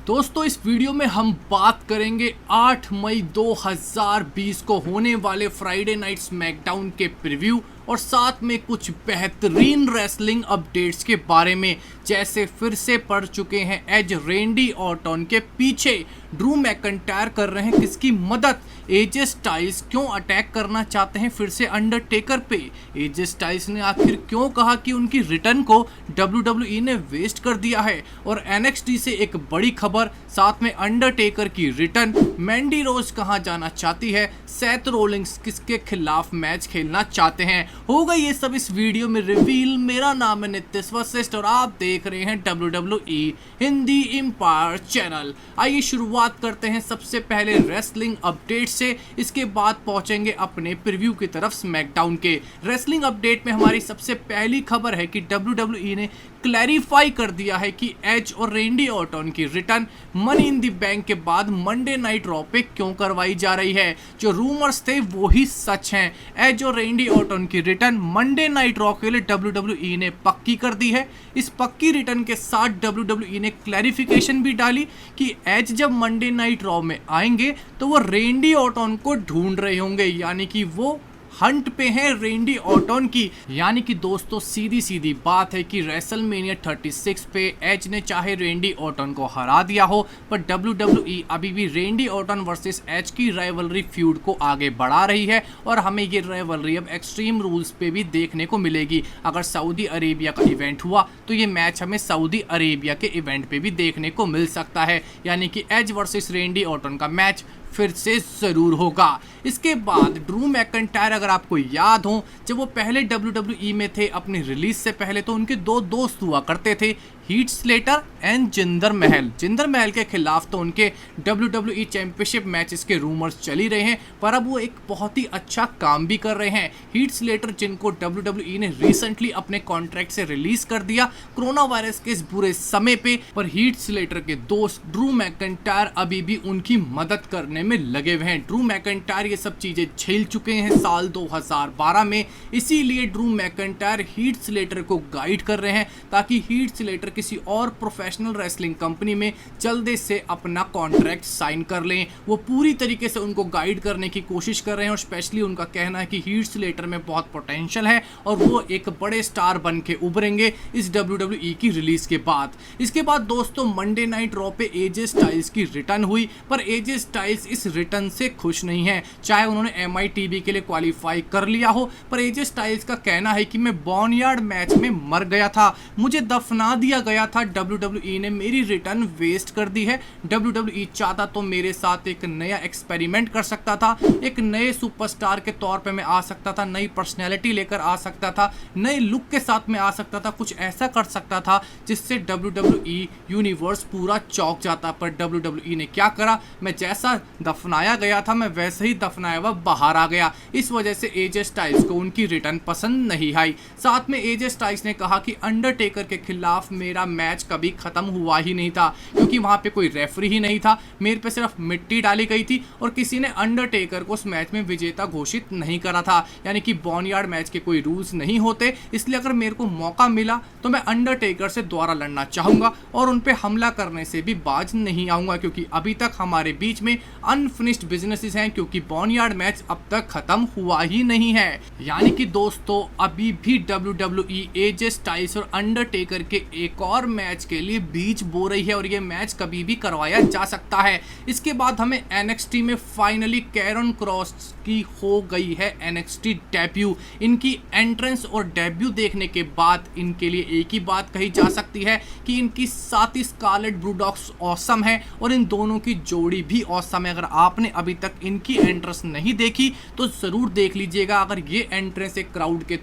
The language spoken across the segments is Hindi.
दोस्तों इस वीडियो में हम बात करेंगे 8 मई 2020 को होने वाले फ्राइडे नाइट स्मैकडाउन के प्रीव्यू और साथ में कुछ बेहतरीन रेसलिंग अपडेट्स के बारे में। जैसे फिर से पड़ चुके हैं एज रेंडी ऑर्टन के पीछे ड्रू मैकइंटायर कर रहे हैं किसकी मदद, एजे स्टाइल्स क्यों अटैक करना चाहते हैं फिर से अंडरटेकर पे, एजे स्टाइल्स ने आखिर क्यों कहा कि उनकी रिटर्न को WWE ने वेस्ट कर दिया है, और NXT से एक बड़ी खबर, साथ में अंडरटेकर की रिटर्न, मैंडी रोज कहां जाना चाहती है, सेथ रोलिंग्स किसके खिलाफ मैच खेलना चाहते हैं, होगा ये सब इस वीडियो में रिवील। मेरा नाम है नितिश वशिष्ठ और आप देख रहे हैं WWE हिंदी एम्पायर चैनल। आइए शुरुआत करते हैं सबसे पहले रेसलिंग अपडेट से, इसके बाद पहुंचेंगे अपने प्रीव्यू की तरफ स्मैकडाउन के। रेसलिंग अपडेट में हमारी सबसे पहली खबर है कि WWE ने क्लैरिफाई कर दिया है कि एज और रेंडी ऑर्टन की return money in the bank के बाद मंडे नाइट रॉ पे क्यों करवाई जा रही है। जो रूमर्स थे वो ही सच हैं। एज और रेंडी ऑर्टन की रिटर्न मंडे नाइट रॉ के लिए WWE ने पक्की कर दी है। इस पक्की रिटर्न के साथ WWE ने क्लैरिफिकेशन भी डाली कि एज जब मंडे नाइट रॉ में आएंगे तो वो रेंडी ऑर्टन को ढूंढ रहे होंगे, यानी कि वो हंट पे है रेंडी ऑर्टन की। यानी कि दोस्तों सीधी सीधी बात है कि रेसलमेनिया 36 पे एज ने चाहे रेंडी ऑर्टन को हरा दिया हो, पर WWE अभी भी रेंडी ऑर्टन वर्सेस एज की राइवलरी फ्यूड को आगे बढ़ा रही है और हमें ये राइवलरी अब एक्सट्रीम रूल्स पे भी देखने को मिलेगी। अगर सऊदी अरेबिया का इवेंट हुआ तो ये मैच हमें सऊदी अरेबिया के इवेंट पे भी देखने को मिल सकता है, यानी कि एज वर्सेस रेंडी ऑर्टन का मैच फिर से जरूर होगा। इसके बाद ड्रू मैकइंटायर, अगर आपको याद हो, जब वो पहले WWE में थे अपनी रिलीज से पहले, तो उनके दो दोस्त हुआ करते थे, हीथ स्लेटर एंड जिंदर महल। जिंदर महल के खिलाफ तो उनके WWE चैंपियनशिप मैचेस के रूमर्स चल ही रहे हैं, पर अब वो एक बहुत ही अच्छा काम भी कर रहे हैं। हीथ स्लेटर जिनको WWE ने रिसेंटली अपने कॉन्ट्रैक्ट से रिलीज कर दिया कोरोना वायरस के इस बुरे समय पे, पर हीथ स्लेटर के दोस्त ड्रू मैकइंटायर अभी भी उनकी मदद करने में लगे हुए हैं। ड्रू मैकइंटायर ये सब चीजें झेल चुके हैं साल 2012 में, इसीलिए ड्रू मैकइंटायर हीथ स्लेटर को गाइड कर रहे हैं ताकि हीथ स्लेटर किसी और प्रोफेशनल रेसलिंग कंपनी में जल्दी से अपना कॉन्ट्रैक्ट साइन कर लें। वो पूरी तरीके से उनको गाइड करने की कोशिश कर रहे हैं और स्पेशली उनका कहना है कि हीथ स्लेटर में बहुत पोटेंशियल है और वो एक बड़े स्टार बन के उभरेंगे इस WWE की रिलीज के बाद। इसके बाद दोस्तों मंडे नाइट रॉ पे एजे स्टाइल्स की रिटर्न हुई, पर एजे स्टाइल्स इस रिटर्न से खुश नहीं है। चाहे उन्होंने MITB के लिए क्वालिफाई कर लिया हो, पर एजे स्टाइल्स का कहना है कि मैं बॉर्नयार्ड मैच में मर गया था, मुझे दफना दिया गया था, WWE ने मेरी रिटर्न वेस्ट कर दी है। WWE चाहता तो मेरे साथ एक नया एक्सपेरिमेंट कर सकता था, एक नए सुपरस्टार के तौर पे मैं आ सकता था, नई पर्सनैलिटी लेकर आ सकता था, नए लुक के साथ में आ सकता था, कुछ ऐसा कर सकता था जिससे WWE यूनिवर्स पूरा चौंक जाता। पर WWE ने क्या करा, मैं जैसा दफनाया गया था मैं वैसे ही दफनाया हुआ बाहर आ गया। इस वजह से एजे स्टाइल्स को उनकी रिटर्न पसंद नहीं आई। साथ में एजे स्टाइल्स ने कहा कि अंडरटेकर के खिलाफ मेरा मैच कभी खत्म हुआ ही नहीं था, क्योंकि वहां पे कोई रेफरी ही नहीं था, मेरे पे सिर्फ मिट्टी डाली गई थी और किसी ने अंडरटेकर को उस मैच में विजेता घोषित नहीं करा था। यानी कि बॉर्नयार्ड मैच के कोई रूल्स नहीं होते, इसलिए अगर मेरे को मौका मिला तो मैं अंडरटेकर से दोबारा लड़ना चाहूंगा और उन पे हमला करने से भी बाज नहीं आऊंगा, क्योंकि अभी तक हमारे बीच में अनफिनिश्ड बिजनेसेस हैं, क्योंकि बॉर्नयार्ड मैच अब तक खत्म हुआ ही नहीं है। यानी कि दोस्तों अभी भी WWE एजे स्टाइल्स और अंडरटेकर के एक और मैच के लिए बीच बो रही है और ये मैच कभी भी करवाया जा सकता है। इसके बाद हमें NXT में फाइनली कैरन क्रॉस की हो गई है NXT डेब्यू। इनकी एंट्रेंस और डेब्यू देखने के बाद इनके लिए एक ही बात कही जा सकती है कि इनकी साथी स्कारलेट ब्रूडॉक्स ऑसम है और इन दोनों की जोड़ी भी ऑसम है। अगर आपने अभी तक इनकी एंट्रेंस नहीं देखी तो जरूर देख लीजिएगा। अगर ये एंट्रेंस एक क्राउड के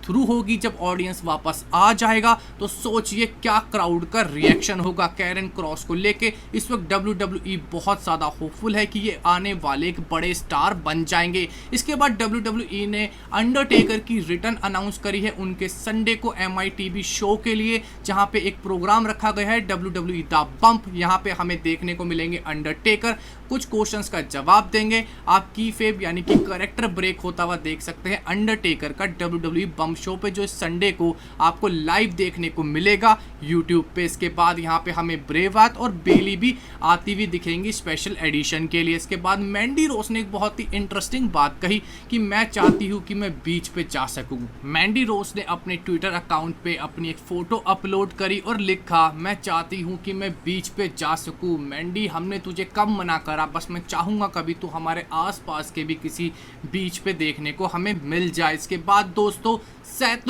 थ्रू होगी, जब ऑडियंस वापस आ जाएगा तो सोचिए क्या क्राउड का रिएक्शन होगा कैरन क्रॉस को लेके। इस वक्त WWE बहुत ज़्यादा होपफुल है कि ये आने वाले एक बड़े स्टार बन जाएंगे। इसके बाद WWE ने अंडरटेकर की रिटर्न अनाउंस करी है उनके संडे को MITB शो के लिए, जहां पे एक प्रोग्राम रखा गया है WWE द बम्प। यहां पे हमें देखने को मिलेंगे अंडरटेकर कुछ क्वेश्चंस का जवाब देंगे। आप की फेब यानी कि करेक्टर ब्रेक होता हुआ देख सकते हैं अंडरटेकर का WWE बम्प स्मैकडाउन शो पे जो इस संडे को आपको लाइव देखने को मिलेगा यूट्यूब पे। इसके बाद यहाँ पे हमें ब्रे वायट और बेली भी आती हुई दिखेंगी स्पेशल एडिशन के लिए। इसके बाद मैंडी रोज ने एक बहुत ही इंटरेस्टिंग बात कही कि मैं चाहती हूँ कि मैं बीच पे जा सकूँ। मैंडी रोज ने अपने ट्विटर अकाउंट पे अपनी एक फोटो अपलोड करी और लिखा, मैं चाहती हूँ कि मैं बीच पे जा सकूँ। मैंडी, हमने तुझे कब मना करा, बस मैं चाहूँगा कभी तू हमारे आसपास के भी किसी बीच पे देखने को हमें मिल जाए। इसके बाद दोस्तों सेथ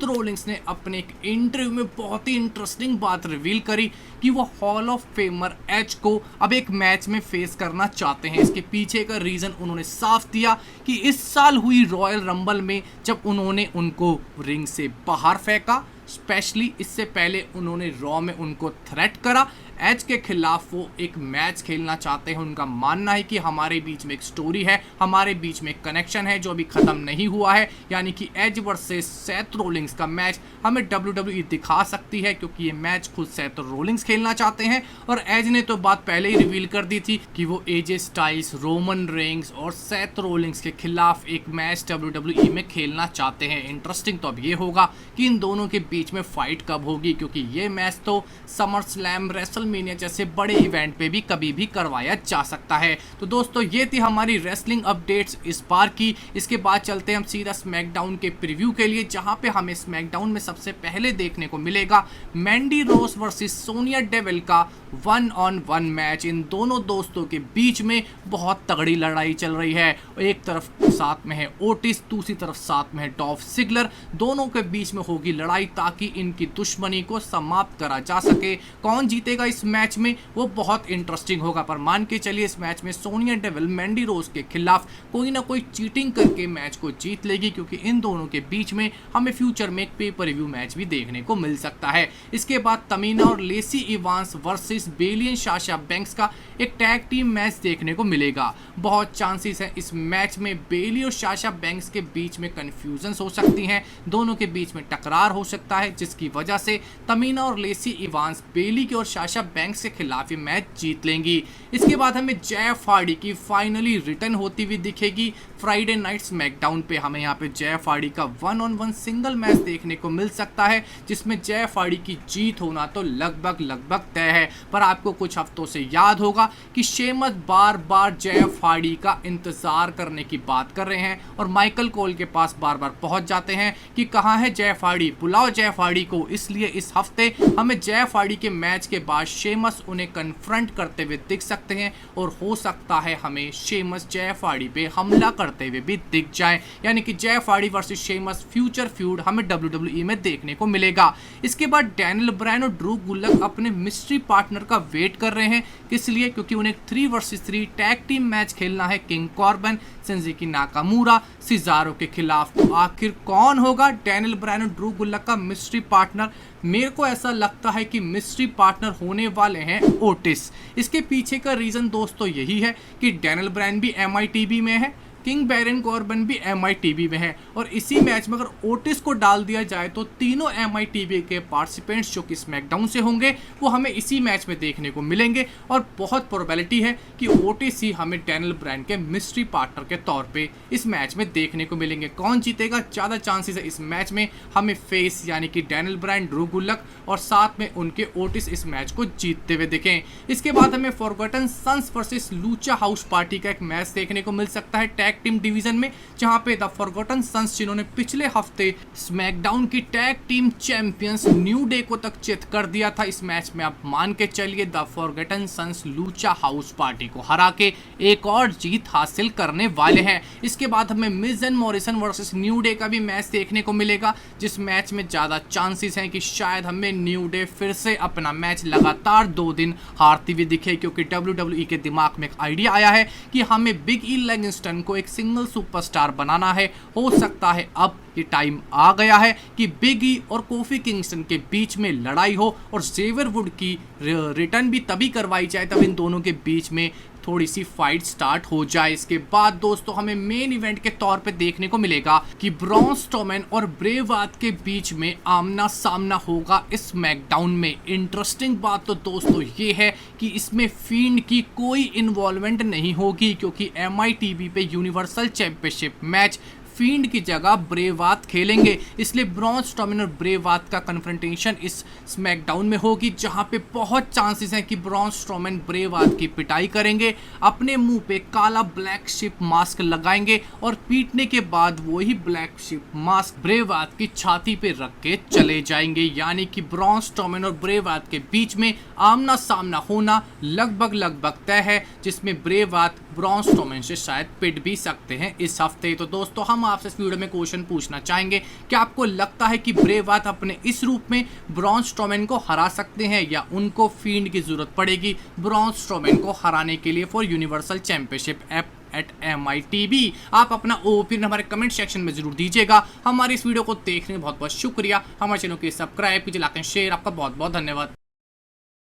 रोलिंग्स ने अपने एक इंटरव्यू में बहुत ही इंटरेस्टिंग बात रिवील करी कि वो हॉल ऑफ फेमर एज को अब एक मैच में फेस करना चाहते हैं। इसके पीछे का रीज़न उन्होंने साफ दिया कि इस साल हुई रॉयल रंबल में जब उन्होंने उनको रिंग से बाहर फेंका, स्पेशली इससे पहले उन्होंने रॉ में उनको थ्रेट करा, एज के खिलाफ वो एक मैच खेलना चाहते हैं। उनका मानना है कि हमारे बीच में एक स्टोरी है, हमारे बीच में एक कनेक्शन है जो अभी ख़त्म नहीं हुआ है, यानी कि एज वर्सेस सेथ रोलिंग्स का मैच हमें WWE दिखा सकती है, क्योंकि ये मैच खुद सेथ रोलिंग्स खेलना चाहते हैं। और एज ने तो बात पहले ही रिवील कर दी थी कि वो एजे स्टाइल्स, रोमन रेंग्स और सेथ रोलिंग्स के खिलाफ एक मैच WWE में खेलना चाहते हैं। इंटरेस्टिंग तो अब ये होगा कि इन दोनों के बीच में फाइट कब होगी, क्योंकि ये मैच तो समर स्लैम, रेसलमेनिया जैसे बड़े इवेंट पे भी कभी भी करवाया जा सकता है। तो दोस्तों ये थी हमारी रेसलिंग अपडेट्स इस बार की। इसके बाद चलते हैं हम सीधा स्मैकडाउन के प्रीव्यू के लिए, जहां पे हमें स्मैकडाउन में सबसे पहले देखने को मिलेगा मैंडी रोज वर्सेस सोनिया डेविल का 1-on-1 मैच। इन दोनों दोस्तों के बीच में बहुत तगड़ी लड़ाई चल रही है। एक तरफ साथ में है ओटिस, दूसरी तरफ साथ में है डॉल्फ जिगलर। दोनों के बीच में होगी लड़ाई ताकि इनकी दुश्मनी को समाप्त करा जा सके। कौन जीतेगा इस मैच में वो बहुत इंटरेस्टिंग होगा, पर मान के चलिए इस मैच में सोनिया डेविल मैंडी रोज के खिलाफ कोई ना कोई चीटिंग करके मैच को जीत लेगी, क्योंकि इन दोनों के बीच में हमें फ्यूचर में एक पेपर रिव्यू मैच भी देखने को मिल सकता है। इसके बाद तमीना और Lacey Evans versus Bayley and Sasha Banks का एक टैग टीम मैच देखने को मिलेगा। बहुत चांसेस है इस मैच में बेली और साशा बैंक्स के बीच में कंफ्यूजन हो सकती हैं, दोनों के बीच में टकरार हो सकता है, जिसकी वजह से तमीना और लेसी इवांस बेली के और साशा बैंक्स के खिलाफ ये मैच जीत लेंगी। इसके बाद हमें जेफ हार्डी की फाइनली रिटर्न होती हुई दिखेगी फ्राइडे नाइट स्मैकडाउन पे। हमें यहाँ पे जेफ हार्डी का 1-on-1 सिंगल मैच देखने को मिल सकता है, जिसमें जेफ हार्डी की जीत होना तो लगभग तय है। पर आपको कुछ हफ्तों से याद होगा कि शेमस बार बार जेफ हार्डी का इंतजार करने की बात कर रहे हैं और माइकल कोल के पास बार बार पहुंच जाते हैं कि कहाँ है जेफ हार्डी, बुलाओ जेफ हार्डी को। इसलिए इस हफ्ते हमें जेफ हार्डी के मैच के बाद शेमस उन्हें कन्फ्रंट करते हुए दिख सकते हैं, और हो सकता है हमें शेमस जेफ हार्डी पे हमला करते हुए भी दिख जाए, यानी कि Jeff Hardy versus Sheamus future feud हमें WWE में देखने को मिलेगा। इसके बाद डैनियल ब्रायन और ड्रू गुल्लक अपने मिस्ट्री पार्टनर का वेट कर रहे हैं, किस लिए, क्योंकि उन्हें 3 वर्सेस 3 टैग टीम मैच खेलना है किंग कॉर्बन, शिंजुकी नाकामुरा, सिजारो के खिलाफ। तो आखिर कौन होगा डैनियल ब्रायन और ड्रू गुल्लक का मिस्ट्री पार्टनर? मेरे को ऐसा लगता है कि मिस्ट्री पार्टनर होने वाले हैं ओटिस। इसके पीछे का रीज़न दोस्तों यही है कि डैनियल ब्रायन भी MITB में है, किंग बैरन कॉर्बन भी MITB में है, और इसी मैच में अगर ओटिस को डाल दिया जाए तो तीनों MITB के पार्टिसिपेंट्स जो कि स्मैकडाउन से होंगे वो हमें इसी मैच में देखने को मिलेंगे, और बहुत प्रोबेबिलिटी है कि ओटिस ही हमें डैनियल ब्रायन के मिस्ट्री पार्टनर के तौर पे इस मैच में देखने को मिलेंगे। कौन जीतेगा? ज़्यादा चांसेस है इस मैच में हमें फेस यानी कि डैनियल ब्रायन, ड्रू गुल्लक और साथ में उनके ओटिस इस मैच को जीतते हुए दिखें। इसके बाद हमें Forgotten Sons versus Lucha House Party का एक मैच देखने को मिल सकता है टैग टीम डिवीजन में, जहां पे द फॉरगॉटन सन्स जिन्होंने पिछले हफ्ते स्मैकडाउन की tag team champions new day को तक चित कर दिया था, इस मैच में आप मान के चलिए the Forgotten Sons Lucha House Party को हरा के एक और जीत हासिल करने वाले हैं। इसके बाद हमें मिज and Morrison versus new day का भी मैच देखने को मिलेगा, जिस मैच में ज्यादा चांसेस हैं कि शायद हमें न्यू डे फिर से अपना मैच लगातार 2 दिन हारती हुई दिखे, क्योंकि WWE के दिमाग में एक आइडिया आया है कि हमें बिग ई लेगिंस्टन को एक सिंगल सुपरस्टार बनाना है। हो सकता है अब ये टाइम आ गया है कि बिग ई और कोफी किंगस्टन के बीच में लड़ाई हो और जेवियर वुड की रिटर्न भी तभी करवाई जाए तब इन दोनों के बीच में थोड़ी सी फाइट स्टार्ट हो जाए। इसके बाद दोस्तों हमें मेन इवेंट के तौर पे देखने को मिलेगा कि ब्रॉन स्ट्रोमैन और ब्रे वायट के बीच में आमना सामना होगा इस स्मैकडाउन में। इंटरेस्टिंग बात तो दोस्तों ये है कि इसमें फील्ड की कोई इन्वॉल्वमेंट नहीं होगी, क्योंकि MITB पे यूनिवर्सल चैंपियनशिप मैच फील्ड की जगह ब्रेवात खेलेंगे। इसलिए ब्रॉन स्ट्रोमैन और ब्रेवात का कन्फ्रंटेशन इस स्मैकडाउन में होगी, जहां पे बहुत चांसेस हैं कि ब्रॉन स्ट्रोमैन ब्रेवात की पिटाई करेंगे, अपने मुंह पे काला ब्लैक शिप मास्क लगाएंगे और पीटने के बाद वही ब्लैक शिप मास्क ब्रेवात की छाती पे रख के चले जाएंगे। यानी कि ब्रॉन स्ट्रोमैन और ब्रेवात के बीच में आमना सामना होना लगभग तय है, जिसमें ब्रेवात ब्रॉन स्ट्रोमैन से शायद पिट भी सकते हैं इस हफ्ते। तो दोस्तों, हम आपसे इस वीडियो में क्वेश्चन पूछना चाहेंगे, क्या आपको लगता है कि ब्रेवात अपने इस रूप में ब्रॉन स्ट्रोमैन को हरा सकते हैं, या उनको फील्ड की जरूरत पड़ेगी ब्रॉन स्ट्रोमैन को हराने के लिए for universal championship at MITB? आप अपना ओपिनियन हमारे कमेंट सेक्शन में जरूर दीजिएगा। हमारी इस वीडियो को देखने में बहुत बहुत शुक्रिया। हमारे चैनल को सब्सक्राइब कीजिए, लाइक एंड शेयर। आपका बहुत बहुत धन्यवाद।